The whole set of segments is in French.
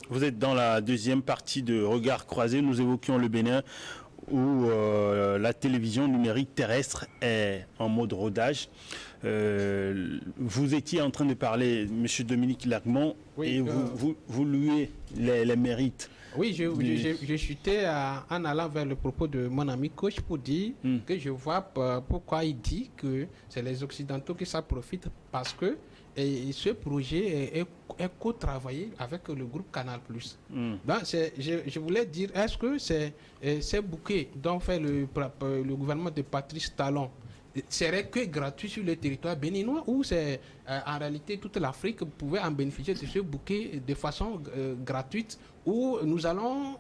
Vous êtes dans la deuxième partie de Regard croisé. Nous évoquions le Bénin où la télévision numérique terrestre est en mode rodage. Vous étiez en train de parler, M. Dominique Lagmon, oui, et vous louez les mérites. Oui, je chutais en allant vers le propos de mon ami coach pour dire que je vois pourquoi il dit que c'est les Occidentaux qui s'en profitent parce que ce projet est co-travaillé avec le groupe Canal+. Donc, je voulais dire, est-ce que ces bouquets dont fait le gouvernement de Patrice Talon serait que gratuit sur le territoire béninois ou c'est en réalité toute l'Afrique pouvait en bénéficier de ce bouquet de façon gratuite où nous allons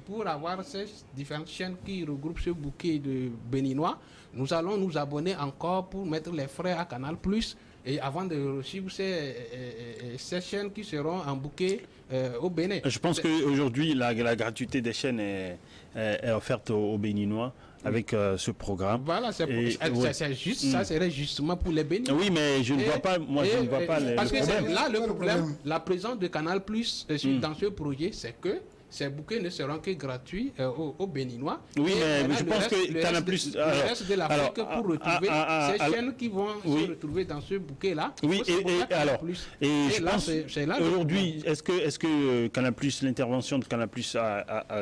pour avoir ces différentes chaînes qui regroupent ce bouquet de béninois, nous allons nous abonner encore pour mettre les frais à Canal+. Et avant de suivre ces chaînes qui seront en bouquet au Bénin. Je pense qu'aujourd'hui, la gratuité des chaînes est offerte aux Béninois avec ce programme. Voilà, c'est juste, ça serait justement pour les Béninois. Oui, mais je ne vois pas, je ne vois pas parce que là, le problème, la présence de Canal+, dans ce projet, c'est que ces bouquets ne seront que gratuits aux Béninois. Oui, mais je pense que Canal+... Le reste de l'Afrique pour retrouver ces chaînes qui vont se retrouver dans ce bouquet-là. Oui, et je pense aujourd'hui, est-ce que Canal+, l'intervention de Canal+,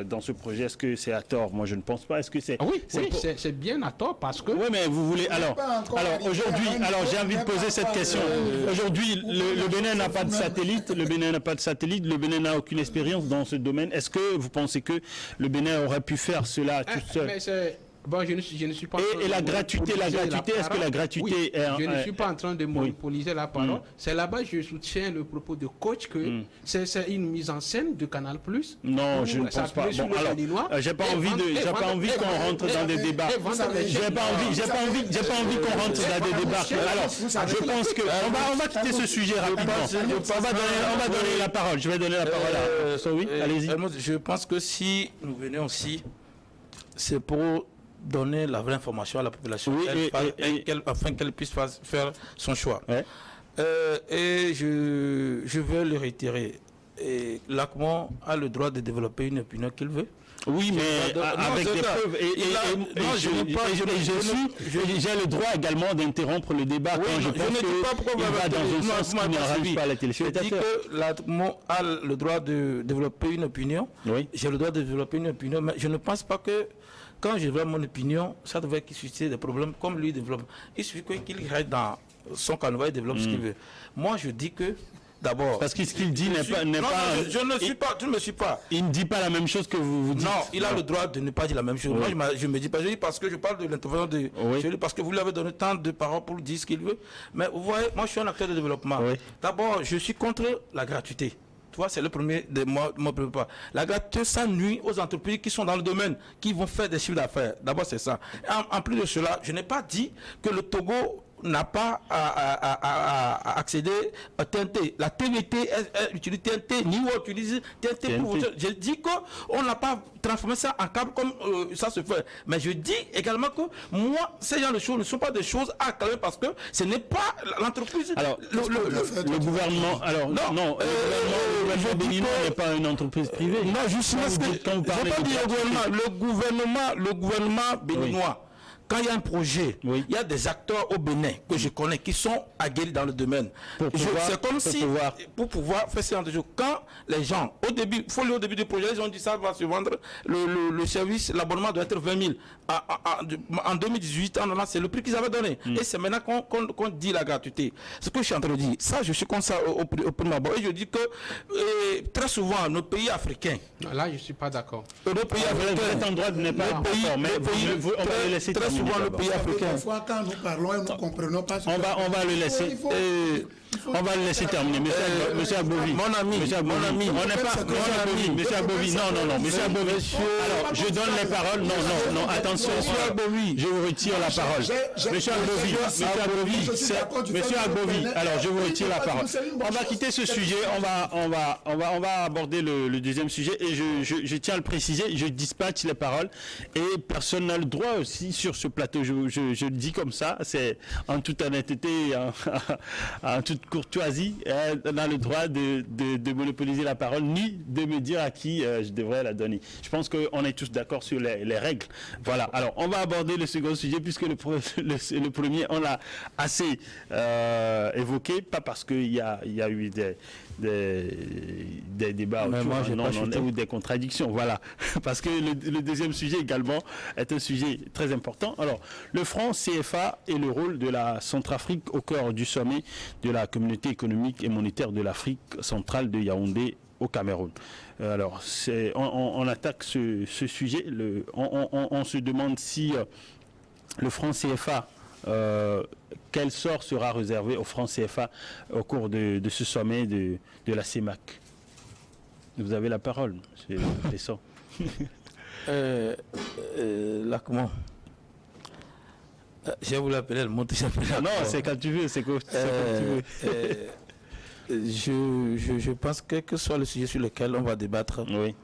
dans ce projet, est-ce que c'est à tort? Moi, je ne pense pas. Est-ce que c'est... Oui, c'est bien à tort parce que... Oui, mais vous voulez... Alors aujourd'hui, j'ai envie de poser cette question. Aujourd'hui, le Bénin n'a pas de satellite. Le Bénin n'a aucune expérience dans ce domaine. Est-ce que vous pensez que le Bénin aurait pu faire cela tout seul? Bon, je ne suis pas. Et la gratuité, est-ce que la gratuité est... Je ne suis pas en train de monopoliser la parole. C'est là-bas que je soutiens le propos de coach que c'est une mise en scène de Canal+. Non, je ne pense pas. Bon, alors, j'ai pas envie qu'on rentre dans des débats. J'ai pas envie qu'on rentre dans des débats. Alors, je pense que on va quitter ce sujet rapidement. On va donner la parole. Je vais donner la parole à Sowi. Allez-y. Je pense que si nous venons aussi, c'est pour donner la vraie information à la population afin qu'elle puisse faire son choix. Ouais. Et je veux le réitérer. L'ACMON a le droit de développer une opinion qu'il veut. Oui, mais avec des preuves. J'ai le droit également d'interrompre le débat quand je pense qu'il va dans un sens qui n'arrange pas la téléspectateur. Je dis que l'ACMON a le droit de développer une opinion. Oui. J'ai le droit de développer une opinion, mais je ne pense pas que quand je développe mon opinion, ça devrait susciter des problèmes comme lui développe. Il suffit qu'il reste dans son canevas et développe ce qu'il veut. Moi, je dis que d'abord... Parce que ce qu'il dit n'est pas... Je ne suis pas, tu ne me suis pas. Il ne dit pas la même chose que vous dites. Non, il a le droit de ne pas dire la même chose. Oui. Moi, je me dis pas, je dis parce que je parle de l'intervention de... Oui. Parce que vous lui avez donné tant de paroles pour dire ce qu'il veut. Mais vous voyez, moi, je suis un acteur de développement. Oui. D'abord, je suis contre la gratuité. Tu vois, c'est le premier de moi pas. La gratuité, ça nuit aux entreprises qui sont dans le domaine, qui vont faire des chiffres d'affaires. D'abord, c'est ça. En plus de cela, je n'ai pas dit que le Togo n'a pas à accéder à TNT. La TVT utilise TNT, Niwo utilise TNT pour voter. Je dis qu'on n'a pas transformé ça en câble comme ça se fait. Mais je dis également que moi, ces genres de choses ne sont pas des choses à acclamer parce que ce n'est pas l'entreprise. Alors, le gouvernement, alors non, le gouvernement béninois n'est pas une entreprise privée. Non, justement, le gouvernement béninois. Quand il y a un projet, il y a des acteurs au Bénin que je connais qui sont aguerris dans le domaine. C'est comme si, pour pouvoir faire ce genre de choses, quand les gens, au début, il faut aller au début du projet, ils ont dit ça va se vendre, le service, l'abonnement doit être 20 000. En 2018, c'est le prix qu'ils avaient donné. Et c'est maintenant qu'on dit la gratuité. Ce que je suis en train de dire, ça, je suis comme ça au premier abord. Et je dis que très souvent, nos pays africains... Non, là, je ne suis pas d'accord. Nos pays africains, cet endroit n'est pas d'accord, mais on va le laisser souvent le pays africain. Parfois, quand nous parlons et nous ne comprenons pas ce on va le laisser. On va le laisser terminer. Monsieur Agbovi. Mon ami. On n'est pas. Monsieur Agbovi. Non. Monsieur Agbovi. Alors, je donne les paroles. Non. Attention. Monsieur Agbovi. Je vous retire la parole. Monsieur Agbovi. Alors, je vous retire la parole. On va quitter ce sujet. On va aborder le deuxième sujet. Et je tiens à le préciser. Je dispatche les paroles. Et personne n'a le droit aussi sur ce ce plateau. Je le dis comme ça, c'est en toute honnêteté, en toute courtoisie, on a le droit de monopoliser la parole, ni de me dire à qui je devrais la donner. Je pense qu'on est tous d'accord sur les règles. Voilà. Alors, on va aborder le second sujet, puisque le premier, on l'a assez évoqué, pas parce qu'il y a eu des débats autour, ou des contradictions, voilà. Parce que le deuxième sujet également est un sujet très important. Alors, le franc CFA et le rôle de la Centrafrique au cœur du sommet de la communauté économique et monétaire de l'Afrique centrale de Yaoundé au Cameroun. Alors, on attaque ce sujet. On se demande si le franc CFA, quel sort sera réservé au franc CFA au cours de ce sommet de la CEMAC. Vous avez la parole, M. Pesson. Là, comment j'ai voulu appeler le monte. Non, c'est quand tu veux, c'est quand tu veux. Je pense que quel que soit le sujet sur lequel on va débattre, oui,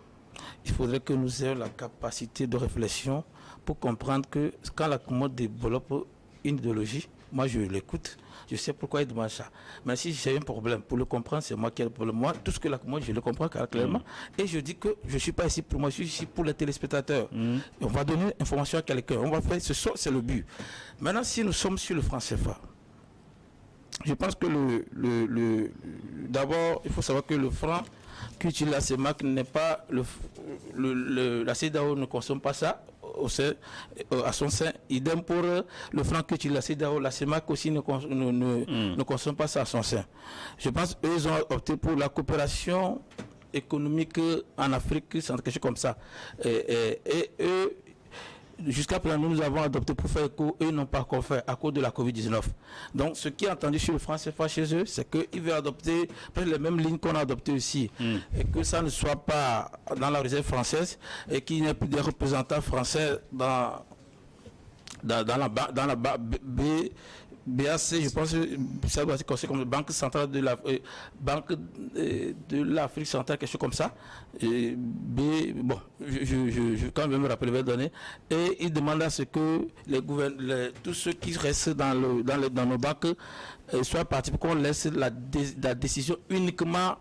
il faudrait que nous ayons la capacité de réflexion pour comprendre que quand la Comore développe une idéologie, moi je l'écoute, je sais pourquoi il demande ça. Mais si j'ai un problème, pour le comprendre, c'est moi qui ai le problème. Moi, tout ce que la Comore, je le comprends clairement. Et je dis que je ne suis pas ici pour moi, je suis ici pour les téléspectateurs. On va donner information à quelqu'un, on va faire ce soir, c'est le but. Maintenant, si nous sommes sur le franc CFA, je pense que d'abord, il faut savoir que le franc qu'utilise la CEMAC n'est pas la CEDEAO ne consomme pas ça à son sein. Idem pour le franc qu'utilise la CEDEAO, la CEMAC aussi ne consomme pas ça à son sein. Je pense qu'ils ont opté pour la coopération économique en Afrique, c'est quelque chose comme ça. Et eux, jusqu'à présent, nous avons adopté pour faire écho, eux n'ont pas encore fait à cause de la Covid-19. Donc, ce qui est entendu sur le franc CFA chez eux, c'est qu'ils veulent adopter les mêmes lignes qu'on a adoptées ici. Et que ça ne soit pas dans la réserve française et qu'il n'y ait plus des représentants français dans la BAC, je pense que ça doit être considéré comme Banque centrale de l'Afrique centrale, quelque chose comme ça. Bon, je vais quand même me rappeler les données. Et il demande à ce que tous ceux qui restent dans nos banques soient partis pour qu'on laisse la décision uniquement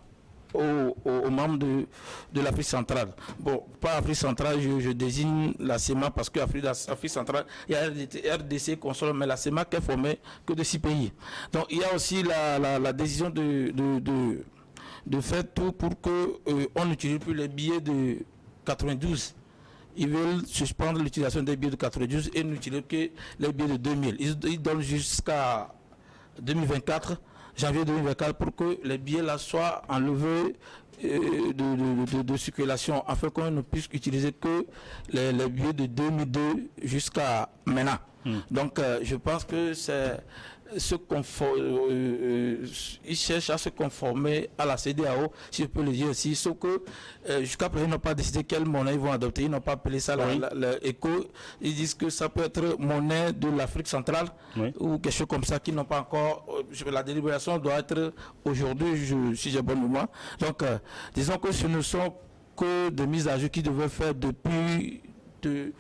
aux membres de l'Afrique centrale. Bon, pas Afrique centrale, je désigne la CEMAC parce qu'Afrique centrale, il y a RDC, console, mais la CEMAC est formée que de 6 pays. Donc il y a aussi la décision de faire tout pour qu'on n'utilise plus les billets de 92. Ils veulent suspendre l'utilisation des billets de 92 et n'utiliser que les billets de 2000. Ils donnent jusqu'à 2024. Janvier 2024 pour que les billets là soient enlevés de circulation afin qu'on ne puisse utiliser que les billets de 2002 jusqu'à maintenant. Donc je pense que c'est ils cherchent à se conformer à la CEDEAO, si je peux le dire aussi, sauf que jusqu'à présent ils n'ont pas décidé quelle monnaie ils vont adopter, ils n'ont pas appelé ça l'éco, ils disent que ça peut être monnaie de l'Afrique centrale ou quelque chose comme ça qui n'ont pas encore, la délibération doit être aujourd'hui, si j'ai bon moment. Donc disons que ce ne sont que des mises à jour qui devaient faire depuis que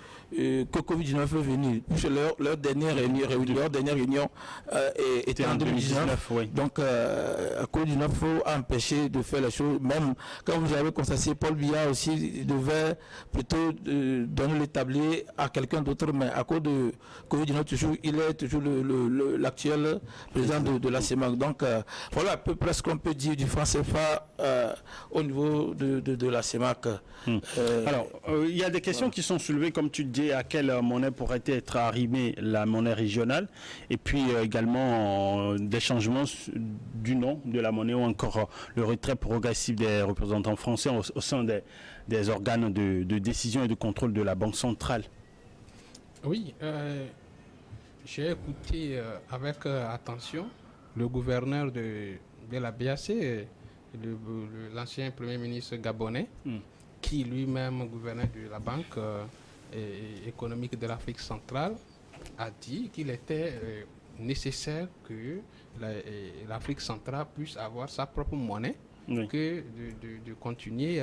Covid-19 est venu. Leur dernière réunion était en 2019. Oui. Donc, Covid-19 faut empêcher de faire les choses. Même quand vous avez constaté, Paul Biya aussi devait plutôt donner le tablier à quelqu'un d'autre, mais à cause de Covid-19, il est toujours l'actuel président de la CEMAC. Donc, voilà à peu près ce qu'on peut dire du franc CFA au niveau de la CEMAC. Alors, il y a des questions qui sont soulevées, comme tu dis, à quelle monnaie pourrait être arrimée la monnaie régionale, et puis également des changements du nom de la monnaie ou encore le retrait progressif des représentants français au sein des organes de décision et de contrôle de la Banque centrale. Oui, j'ai écouté avec attention le gouverneur de la BAC, l'ancien Premier ministre gabonais, qui lui-même gouverneur de la Banque économique de l'Afrique centrale, a dit qu'il était nécessaire que l'Afrique centrale puisse avoir sa propre monnaie, que de continuer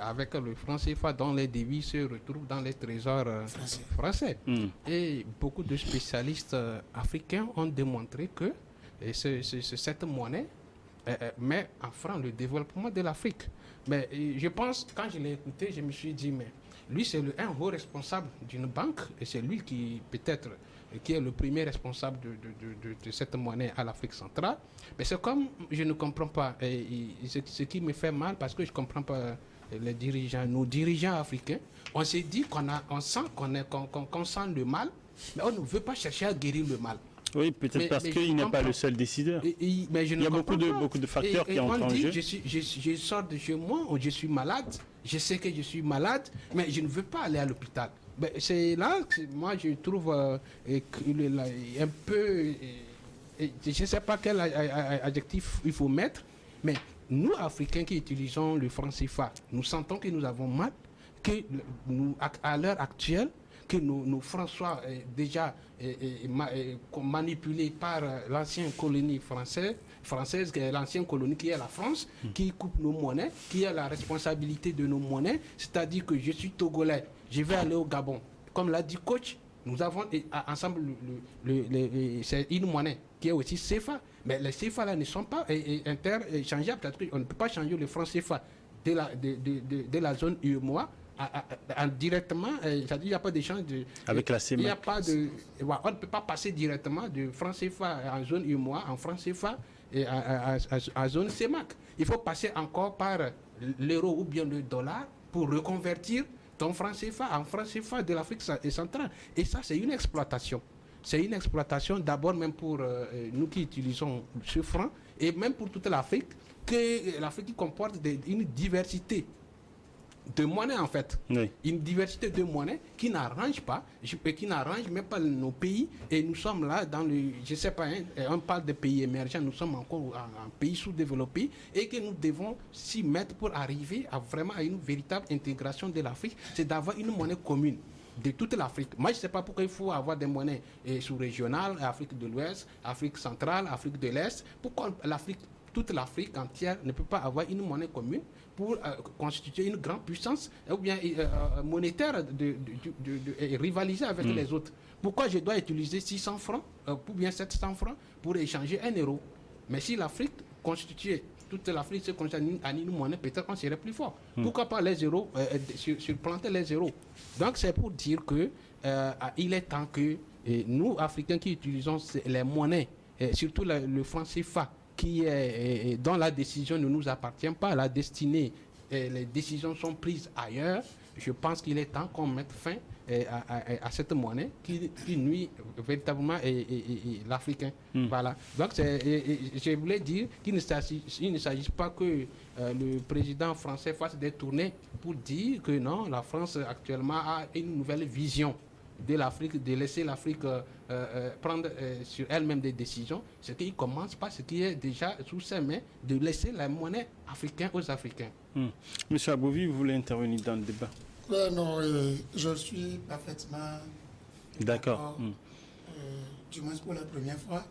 avec le franc CFA dont les devis se retrouvent dans les trésors français. Et beaucoup de spécialistes africains ont démontré que cette monnaie met en frein le développement de l'Afrique. Mais je pense, quand je l'ai écouté, je me suis dit, mais lui, c'est un haut responsable d'une banque, et c'est lui qui, peut-être, qui est le premier responsable de cette monnaie à l'Afrique centrale. Mais c'est comme, je ne comprends pas, ce qui me fait mal, parce que je ne comprends pas les dirigeants, nos dirigeants africains. On s'est dit qu'on sent le mal, mais on ne veut pas chercher à guérir le mal. Oui, peut-être parce qu'il n'est pas le seul décideur. Mais je ne Il y a beaucoup de facteurs qui entrent en jeu. Je sors de chez moi, je suis malade, je sais que je suis malade, mais je ne veux pas aller à l'hôpital. C'est là que moi je trouve un peu... je ne sais pas quel adjectif il faut mettre, mais nous, Africains qui utilisons le franc CFA, nous sentons que nous avons mal, que nous, à l'heure actuelle, que nos francs soient déjà manipulés par l'ancienne colonie française, l'ancienne colonie qui est la France, qui coupe nos monnaies, qui a la responsabilité de nos monnaies. C'est-à-dire que je suis Togolais, je vais aller au Gabon. Comme l'a dit coach, nous avons ensemble c'est une monnaie qui est aussi CFA. Mais les CFA là ne sont pas interchangeables. On ne peut pas changer le franc CFA de la zone UEMOA directement, c'est-à-dire il n'y a pas d'échange avec la CEMAC. Il n'y a pas on ne peut pas passer directement de franc CFA en zone UEMOA en franc CFA et en zone CEMAC. Il faut passer encore par l'euro ou bien le dollar pour reconvertir ton franc CFA en franc CFA de l'Afrique centrale. Et ça, c'est une exploitation. C'est une exploitation d'abord même pour nous qui utilisons ce franc et même pour toute l'Afrique, que l'Afrique qui comporte une diversité de monnaie en fait, oui. Une diversité de monnaie qui n'arrange même pas nos pays, et nous sommes là dans le, je sais pas, on parle de pays émergents, nous sommes encore un pays sous-développé et que nous devons s'y mettre pour arriver vraiment à une véritable intégration de l'Afrique, c'est d'avoir une monnaie commune de toute l'Afrique. Moi, je ne sais pas pourquoi il faut avoir des monnaies sous-régionales, Afrique de l'Ouest, Afrique centrale, Afrique de l'Est. Pourquoi toute l'Afrique entière ne peut pas avoir une monnaie commune pour constituer une grande puissance ou bien monétaire et rivaliser avec les autres. Pourquoi je dois utiliser 600 francs ou bien 700 francs pour échanger 1 euro? Mais si l'Afrique constituait, toute l'Afrique se constitue en une monnaie, peut-être qu'on serait plus fort. Pourquoi pas les euros, surplanter les euros? Donc c'est pour dire que il est temps que nous, Africains qui utilisons les monnaies, surtout le franc CFA, dont la décision ne nous appartient pas, la destinée, les décisions sont prises ailleurs. Je pense qu'il est temps qu'on mette fin à cette monnaie qui nuit véritablement l'Africain. Voilà. Donc, je voulais dire qu'il ne s'agit pas que le président français fasse des tournées pour dire que non, la France actuellement a une nouvelle vision de l'Afrique, de laisser l'Afrique prendre sur elle-même des décisions, c'est qu'il commence par ce qui est déjà sous ses mains, de laisser la monnaie africaine aux Africains. Monsieur Abovi, vous voulez intervenir dans le débat? Non, je suis parfaitement d'accord. Du moins pour la première fois,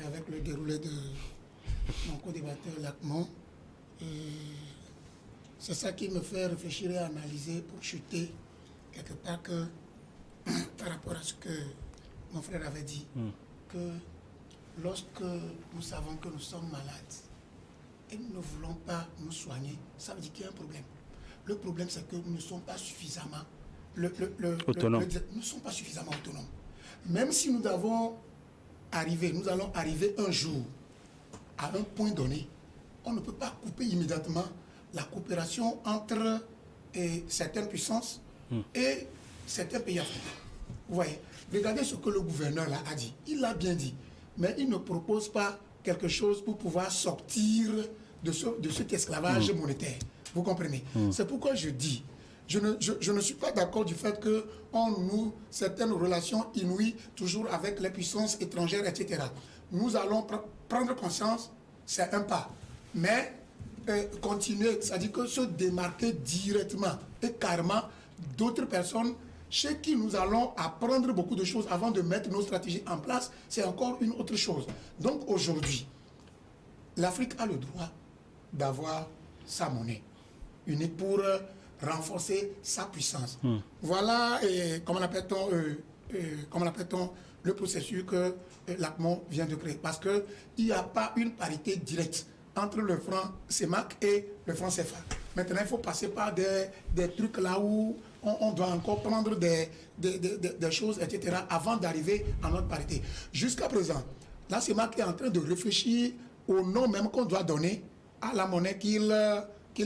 avec le déroulé de mon co-débatteur Lacmon. C'est ça qui me fait réfléchir et analyser pour chuter quelque part que par rapport à ce que mon frère avait dit, que lorsque nous savons que nous sommes malades et nous ne voulons pas nous soigner, ça veut dire qu'il y a un problème. Le problème, c'est que nous ne sommes pas suffisamment autonomes. Nous ne sommes pas suffisamment autonomes. Même si nous allons arriver un jour à un point donné, on ne peut pas couper immédiatement la coopération entre certaines puissances et certains pays africains. Vous voyez, regardez ce que le gouverneur là a dit. Il l'a bien dit, mais il ne propose pas quelque chose pour pouvoir sortir de cet esclavage monétaire. Vous comprenez? C'est pourquoi je dis, je ne suis pas d'accord du fait qu'on noue certaines relations inouïes toujours avec les puissances étrangères, etc. Nous allons prendre conscience, c'est un pas. Mais continuer, c'est-à-dire que se démarquer directement et carrément d'autres personnes chez qui nous allons apprendre beaucoup de choses avant de mettre nos stratégies en place, c'est encore une autre chose. Donc aujourd'hui, l'Afrique a le droit d'avoir sa monnaie. Unis pour renforcer sa puissance. Voilà, comment l'appelle-t-on, le processus que l'ACMON vient de créer. Parce qu'il n'y a pas une parité directe entre le franc CEMAC et le franc CFA. Maintenant, il faut passer par des trucs là où on doit encore prendre des choses, etc., avant d'arriver à notre parité. Jusqu'à présent, la CEMAC est en train de réfléchir au nom même qu'on doit donner à la monnaie qu'il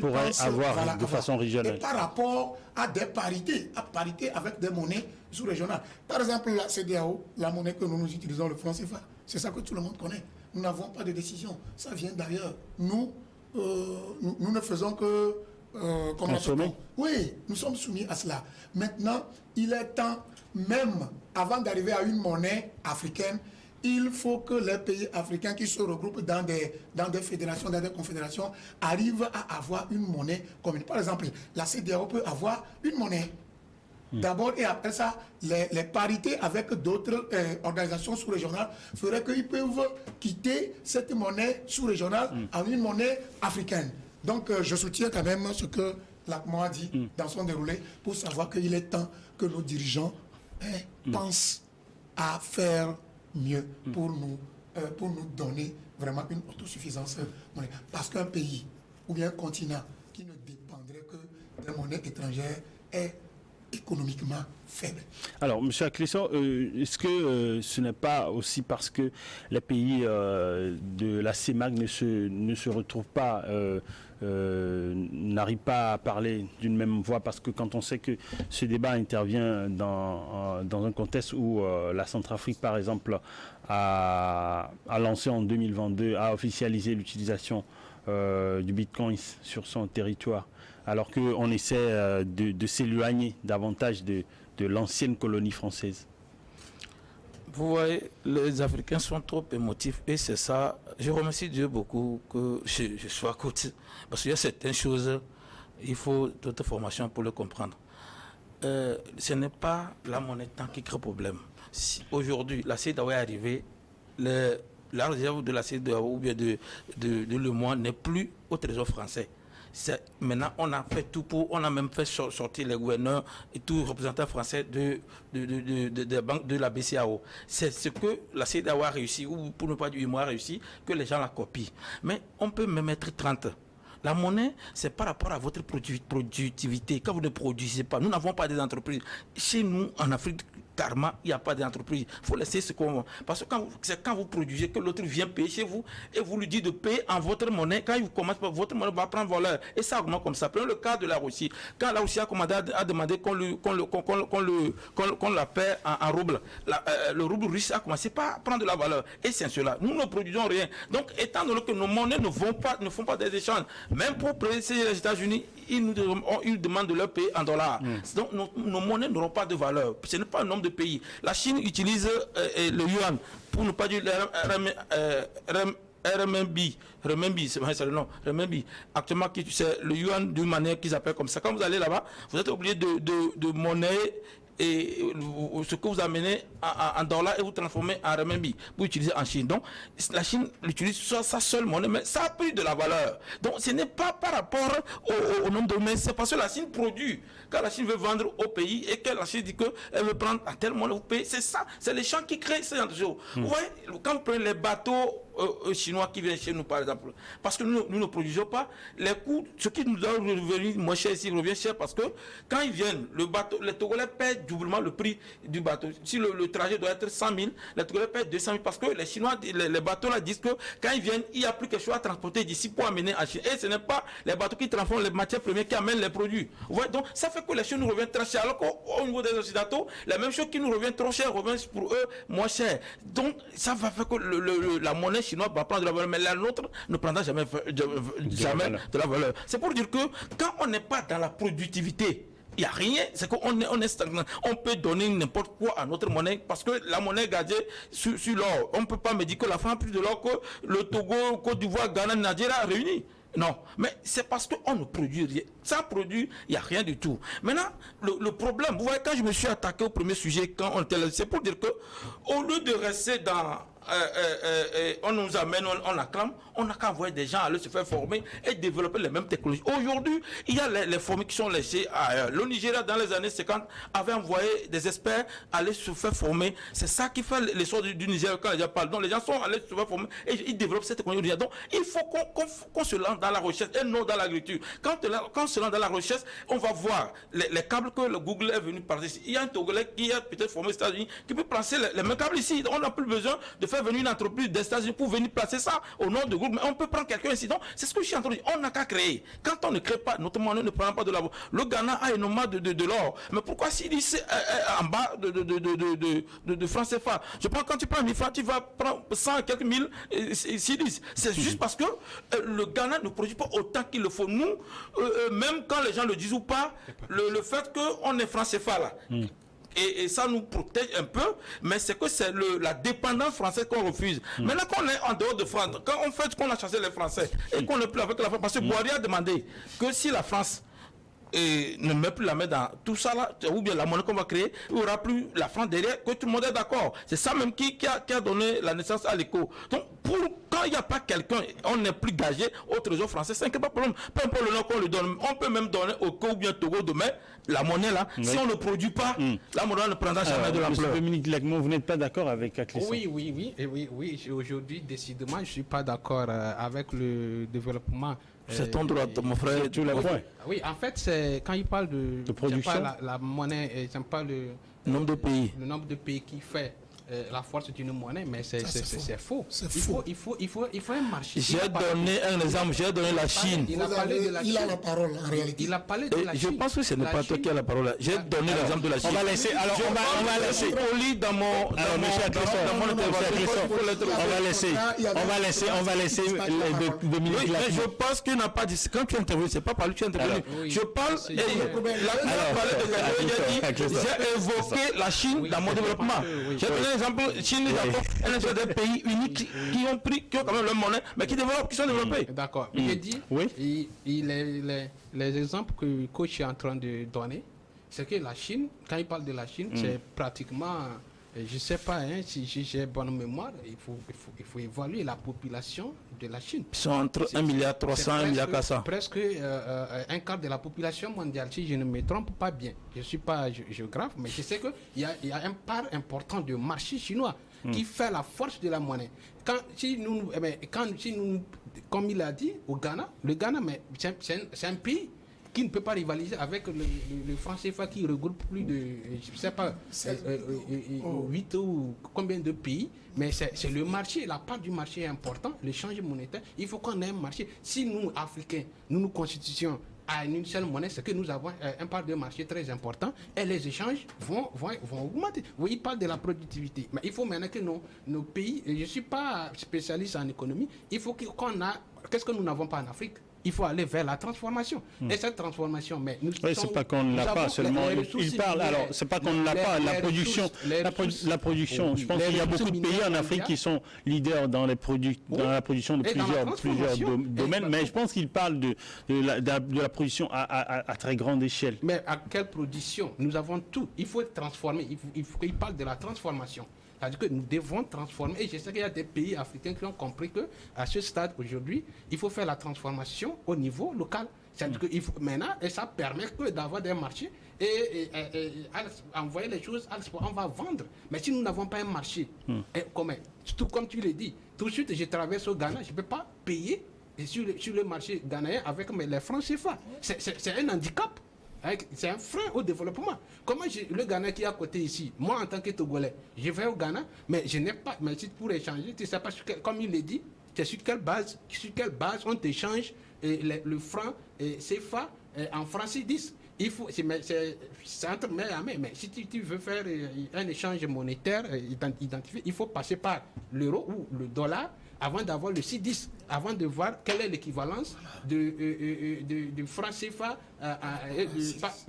pense avoir de façon régionale. Et par rapport à des parités, avec des monnaies sous-régionales. Par exemple, la CEDEAO, la monnaie que nous utilisons, le franc CFA, c'est ça que tout le monde connaît. Nous n'avons pas de décision. Ça vient d'ailleurs. Nous ne faisons que... consommer. Oui, nous sommes soumis à cela. Maintenant, il est temps, même avant d'arriver à une monnaie africaine, il faut que les pays africains qui se regroupent dans des fédérations, dans des confédérations, arrivent à avoir une monnaie commune. Par exemple, la CEDEAO peut avoir une monnaie. D'abord, et après ça, les parités avec d'autres organisations sous-régionales feraient qu'ils peuvent quitter cette monnaie sous-régionale en une monnaie africaine. Donc, je soutiens quand même ce que l'ACMON a dit dans son déroulé pour savoir qu'il est temps que nos dirigeants pensent à faire mieux pour nous donner vraiment une autosuffisance monétaire. Parce qu'un pays ou bien un continent qui ne dépendrait que des monnaies étrangères est économiquement faible. Alors, M. Akleso, est-ce que ce n'est pas aussi parce que les pays de la CEMAC ne se retrouvent pas, n'arrivent pas à parler d'une même voix? Parce que quand on sait que ce débat intervient dans un contexte où la Centrafrique, par exemple, a lancé en 2022, a officialisé l'utilisation du Bitcoin sur son territoire, alors qu'on essaie de s'éloigner davantage de l'ancienne colonie française. Vous voyez, les Africains sont trop émotifs et c'est ça. Je remercie Dieu beaucoup que je sois à côté. Parce qu'il y a certaines choses, il faut d'autres formations pour le comprendre. Ce n'est pas la monnaie tant qui crée problème. Si aujourd'hui, la CEDEAO est arrivée, la réserve de la CEDEAO ou bien de l'UEMOA n'est plus au Trésor français. Maintenant, on a fait tout on a même fait sortir les gouverneurs et tous les représentants français de banques de la BCAO. C'est ce que la CEDEAO a réussi, ou pour ne pas dire UEMOA a réussi, que les gens la copient. Mais on peut même mettre 30. La monnaie, c'est par rapport à votre productivité. Quand vous ne produisez pas, nous n'avons pas des entreprises. Chez nous, en Afrique, carrément, il n'y a pas d'entreprise. Il faut laisser ce qu'on... Parce que c'est quand vous produisez que l'autre vient payer chez vous et vous lui dites de payer en votre monnaie. Quand il commence, votre monnaie va prendre valeur. Et ça augmente comme ça. Prenons le cas de la Russie. Quand la Russie a demandé qu'on la paie en rouble, le rouble russe a commencé par à prendre de la valeur. Et c'est cela. Nous ne produisons rien. Donc, étant donné que nos monnaies ne font pas des échanges, même pour presser les États-Unis, ils demandent de leur payer en dollars. Donc, nos monnaies n'auront pas de valeur. Ce n'est pas un nombre de pays. La Chine utilise le yuan, pour ne pas dire renminbi, c'est le nom, renminbi. Actuellement, c'est le yuan d'une manière qu'ils appellent comme ça. Quand vous allez là-bas, vous êtes obligé de monnaie et ce que vous amenez en dollars et vous transformez en renminbi pour utiliser en Chine. Donc, la Chine utilise sa seule monnaie, mais ça a pris de la valeur. Donc, ce n'est pas par rapport au nombre de monnaie, c'est parce que la Chine produit. Quand la Chine veut vendre au pays et que la Chine dit qu'elle veut prendre à telle monnaie, vous payez, c'est ça. C'est les gens qui créent ces choses. Vous voyez, quand vous prenez les bateaux chinois qui viennent chez nous, par exemple, parce que nous ne produisons pas, les coûts, ce qui nous doit revenir moins cher ici, revient cher parce que quand ils viennent, le bateau, les Togolais paient doublement le prix du bateau. Si le trajet doit être 100 000, les Togolais paient 200 000 parce que les Chinois, les bateaux là disent que quand ils viennent, il n'y a plus quelque chose à transporter d'ici pour amener en Chine. Et ce n'est pas les bateaux qui transforment les matières premières qui amènent les produits. Vous voyez, donc ça fait que les choses nous reviennent très cher. Alors qu'au niveau des Occidentaux, la même chose qui nous revient trop cher revient pour eux moins cher. Donc ça va faire que la monnaie chinoise va prendre de la valeur, mais la nôtre ne prendra jamais de la valeur. C'est pour dire que quand on n'est pas dans la productivité, il n'y a rien, c'est qu'on est stagnant. On peut donner n'importe quoi à notre monnaie parce que la monnaie est gagée sur l'or. On ne peut pas me dire que la France a plus de l'or que le Togo, Côte d'Ivoire, Ghana, Nigeria réunis. Non, mais c'est parce qu'on ne produit rien. Sans produit, il n'y a rien du tout. Maintenant, le problème, vous voyez, quand je me suis attaqué au premier sujet, quand on était là, c'est pour dire que au lieu de rester on nous amène, on acclame, on n'a qu'à envoyer des gens aller se faire former et développer les mêmes technologies. Aujourd'hui, il y a les former qui sont laissés ailleurs. Le Nigeria, dans les années 50, avait envoyé des experts aller se faire former. C'est ça qui fait l'essor du Nigeria quand les gens parlent. Donc les gens sont allés se faire former et ils développent cette technologie. Donc il faut qu'on se lance dans la recherche et non dans l'agriculture. Quand on se lance dans la recherche, on va voir les câbles que le Google est venu par ici. Il y a un Togolais qui a peut-être formé aux États-Unis qui peut placer les mêmes câbles ici. On n'a plus besoin de faire venir une entreprise des États-Unis pour venir placer ça au nom de Google. Mais on peut prendre quelqu'un ici. Donc c'est ce que je suis en train de dire. On n'a qu'à créer. Quand on ne crée pas, notamment on ne prend pas de l'or. Le Ghana a énormément de l'or. Mais pourquoi s'il dit c'est en bas de francs CFA? Je prends quand tu prends 1000 francs, tu vas prendre 100 et quelques mille CIDIS. C'est juste parce que le Ghana ne produit pas autant qu'il le faut. Nous, même quand les gens le disent ou pas, le fait qu'on est franc CFA là. Et ça nous protège un peu, mais c'est que c'est la dépendance française qu'on refuse. Maintenant qu'on est en dehors de France, quand on fait qu'on a chassé les Français et qu'on n'est plus avec la France, parce que Boiry a demandé que si la France ne met plus la main dans tout ça là, ou bien la monnaie qu'on va créer, il n'y aura plus la France derrière, que tout le monde est d'accord. C'est ça même qui a donné la naissance à l'écho. Donc, quand il n'y a pas quelqu'un, on n'est plus gagé au trésor français, c'est pas de problème. Peu importe le nom qu'on lui donne, on peut même donner au Co ou bien Togo demain, la monnaie là, si on ne produit pas, la monnaie ne prendra jamais de l'ampleur. Dominique Lagmon, vous n'êtes pas d'accord avec Aklisson? Oui. Aujourd'hui, décidément, je ne suis pas d'accord avec le développement. C'est ton droit, mon frère. Tout le point. Oui, en fait, c'est quand il parle de production, la monnaie, j'aime pas le nombre de pays. Le nombre de pays qui fait la force d'une monnaie, mais c'est faux. Il faut un marché. J'ai donné un exemple, j'ai donné la Chine. Il a parlé de la Chine. Il a la parole en réalité. Il a parlé de la Chine. Je pense que ce n'est pas toi qui as la parole. J'ai donné l'exemple de la Chine. On va laisser. Alors on va laisser. On va laisser Dominique Lagmon. Je pense qu'il n'a pas dit. Quand tu interviens, c'est pas par lui que tu interviens. Je parle. J'ai évoqué la Chine dans mon développement. J'ai donné l'exemple Chine, Japon, un des pays uniques qui ont quand même leur monnaie, mais qui sont développés. D'accord. J'ai dit, les exemples que le coach est en train de donner, c'est que la Chine, quand il parle de la Chine, c'est pratiquement, je ne sais pas si j'ai bonne mémoire, il faut évaluer la population de la Chine. Ils sont entre 1,3 milliard et 1,4 milliard. Presque un quart de la population mondiale, si je ne me trompe pas bien. Je ne suis pas géographe, mais je sais qu'il y a un part important de marché chinois qui fait la force de la monnaie. Comme il a dit, au Ghana, le Ghana, c'est un pays qui ne peut pas rivaliser avec le franc CFA qui regroupe plus de, je ne sais pas, 8 ou combien de pays. Mais c'est le marché, la part du marché est importante, l'échange monétaire. Il faut qu'on ait un marché. Si nous, Africains, nous constituons à une seule monnaie, c'est que nous avons un part de marché très important et les échanges vont augmenter. Oui, il parle de la productivité. Mais il faut maintenant que nos pays, et je ne suis pas spécialiste en économie, il faut qu'on a, qu'est-ce que nous n'avons pas en Afrique? Il faut aller vers la transformation. Et cette transformation, mais nous c'est pas qu'on ne l'a pas seulement. Il parle, alors, c'est pas qu'on ne l'a pas, la production. La production, je pense qu'il y a beaucoup de pays en Afrique qui sont leaders dans la production de plusieurs domaines, mais je pense qu'il parle de la production à très grande échelle. Mais à quelle production? Nous avons tout. Il faut transformer. Il parle de la transformation. C'est-à-dire que nous devons transformer. Et je sais qu'il y a des pays africains qui ont compris qu'à ce stade aujourd'hui, il faut faire la transformation au niveau local. C'est-à-dire qu'il faut maintenant, et ça permet d'avoir des marchés et envoyer les choses à l'export. On va vendre. Mais si nous n'avons pas un marché, tout comme tu l'as dit, tout de suite je traverse au Ghana, je ne peux pas payer sur le marché ghanéen avec les francs CFA. C'est un handicap. C'est un frein au développement. Comment le Ghana qui est à côté ici, moi en tant que Togolais, je vais au Ghana, mais je n'ai pas, mais si pour échanger, tu ne sais pas, comme il l'a dit, sur quelle base on t'échange le franc CFA en francs CIDIS. C'est entre main à main, mais si tu veux faire un échange monétaire identifié, il faut passer par l'euro ou le dollar avant d'avoir le CIDIS, avant de voir quelle est l'équivalence de franc CFA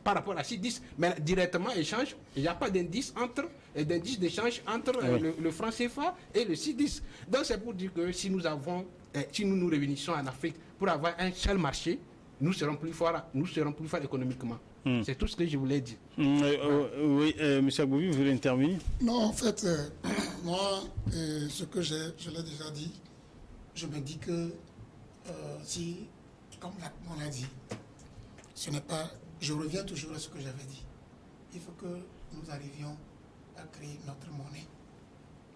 par rapport à CIDIS. Mais directement, échange, il n'y a pas d'indice d'échange entre le franc CFA et le CIDIS. Donc c'est pour dire que si nous nous réunissons en Afrique pour avoir un seul marché, nous serons plus forts économiquement. C'est tout ce que je voulais dire. Oui, M. Agboubi, vous voulez intervenir? Non, en fait, moi, ce que je l'ai déjà dit, je me dis que si, comme on l'a dit, ce n'est pas... Je reviens toujours à ce que j'avais dit. Il faut que nous arrivions à créer notre monnaie.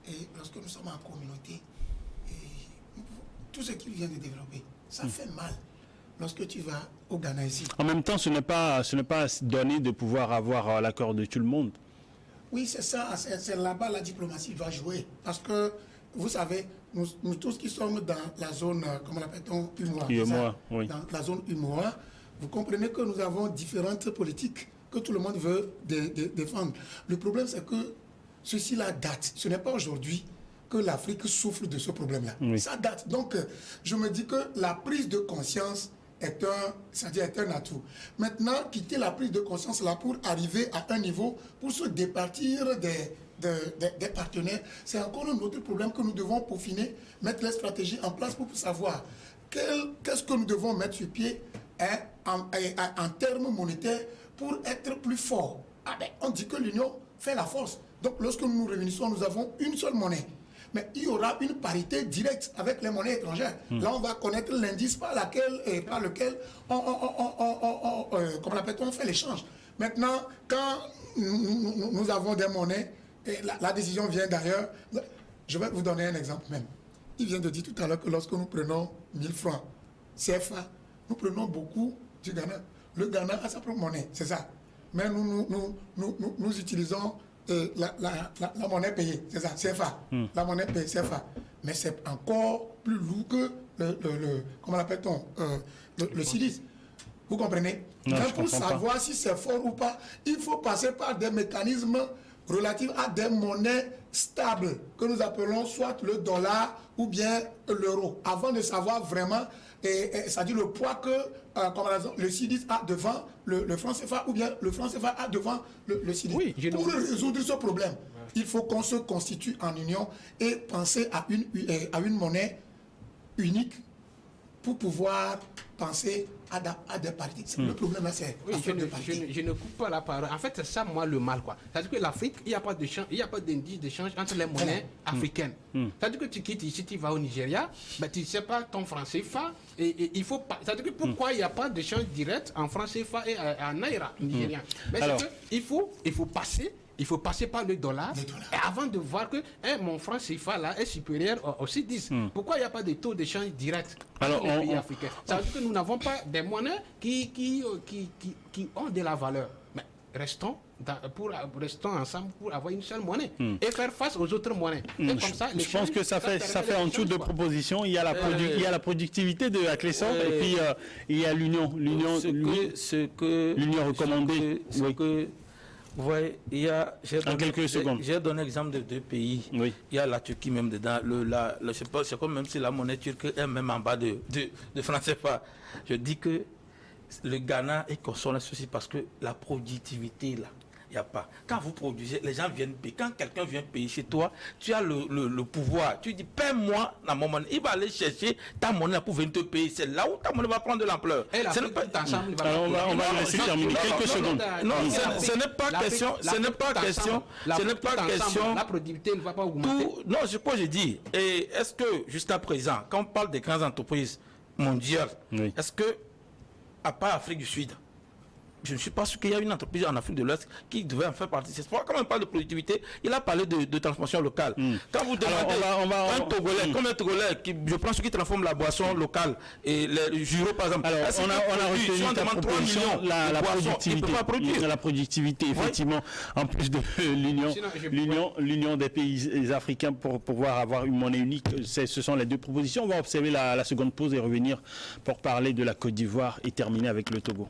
Et lorsque nous sommes en communauté, tout ce qu'il vient de développer, ça fait mal. Lorsque tu vas au Ghana ici. En même temps, ce n'est pas donné de pouvoir avoir l'accord de tout le monde. Oui, c'est ça. C'est là-bas la diplomatie doit jouer. Parce que, vous savez, nous tous qui sommes dans la zone, comment l'appelle-t-on, UMOA, oui. Dans la zone UMOA, vous comprenez que nous avons différentes politiques que tout le monde veut défendre. Le problème, c'est que ceci-là date. Ce n'est pas aujourd'hui que l'Afrique souffre de ce problème-là. Oui. Ça date. Donc, je me dis que la prise de conscience est un atout. Maintenant, quitter la prise de conscience là pour arriver à un niveau, pour se départir des partenaires, c'est encore un autre problème que nous devons peaufiner, mettre les stratégies en place pour savoir qu'est-ce que nous devons mettre sur pied en termes monétaires pour être plus forts. On dit que l'union fait la force. Donc, lorsque nous nous réunissons, nous avons une seule monnaie. Mais il y aura une parité directe avec les monnaies étrangères. Là, on va connaître l'indice par lequel on fait l'échange. Maintenant, quand nous avons des monnaies, et la décision vient d'ailleurs, je vais vous donner un exemple même. Il vient de dire tout à l'heure que lorsque nous prenons 1000 francs CFA, nous prenons beaucoup du Ghana. Le Ghana a sa propre monnaie, c'est ça. Mais nous utilisons la monnaie payée, c'est ça, CFA. La monnaie payée, CFA. Mais c'est encore plus lourd que comment l'appelle-t-on, le CIDIS. Vous comprenez? Non, mais pour savoir si c'est fort ou pas, il faut passer par des mécanismes relatifs à des monnaies stables, que nous appelons soit le dollar ou bien l'euro, avant de savoir vraiment, c'est-à-dire le poids que le CIDIS a devant le franc CFA, ou bien le franc CFA a devant le CIDIS. Oui, pour résoudre ce problème, il faut qu'on se constitue en union et penser à une monnaie unique pour pouvoir penser à des parties. Le problème, là, c'est je ne coupe pas la parole. En fait, c'est ça, moi, le mal, quoi. C'est-à-dire que l'Afrique, il n'y a pas d'indice d'échange entre les monnaies africaines. C'est-à-dire que tu quittes ici, tu vas au Nigeria, ben, tu ne sais pas ton franc CFA, et il faut pas... C'est-à-dire que pourquoi il n'y a pas d'échange direct en franc CFA et en naira nigérien? Mais c'est qu'il faut passer... Il faut passer par le dollar et avant de voir que mon franc CFA là est supérieur au CIDIS. Pourquoi il n'y a pas de taux d'échange direct entre les pays africains? Ça veut dire que nous n'avons pas des monnaies qui ont de la valeur. Mais restons ensemble pour avoir une seule monnaie et faire face aux autres monnaies. Et comme ça, je pense que ça fait en dessous de propositions. Il y a la productivité de la Clé Sombre et puis il y a l'union recommandée. Vous voyez, j'ai donné l'exemple de deux pays. Oui. Il y a la Turquie même dedans. C'est comme même si la monnaie turque est même en bas de franc CFA. Je dis que le Ghana est conscient de ceci parce que la productivité là, il n'y a pas. Quand vous produisez, les gens viennent payer. Quand quelqu'un vient payer chez toi, tu as le pouvoir. Tu dis, paie-moi dans mon monnaie. Il va aller chercher ta monnaie pour venir te payer. C'est là où ta monnaie va prendre de l'ampleur. On va laisser terminer quelques secondes. Non, ce n'est pas question. Ce n'est pas question. Ce n'est pas question. La productivité ne va pas augmenter. Non, c'est quoi je dis. Et est-ce que, jusqu'à présent, quand on parle des grandes entreprises mondiales, est-ce que, à part Afrique du Sud, je ne suis pas sûr qu'il y a une entreprise en Afrique de l'Ouest qui devait en faire partie. C'est pourquoi, quand on parle de productivité, il a parlé de transformation locale. Quand vous demandez un Togolais, comme un Togolais, je pense qu'il transforme la boisson locale et les jureaux, par exemple. Alors, on a retenu ta proposition, la productivité, effectivement, en plus de l'union des pays africains pour pouvoir avoir une monnaie unique. Ce sont les deux propositions. On va observer la seconde pause et revenir pour parler de la Côte d'Ivoire et terminer avec le Togo.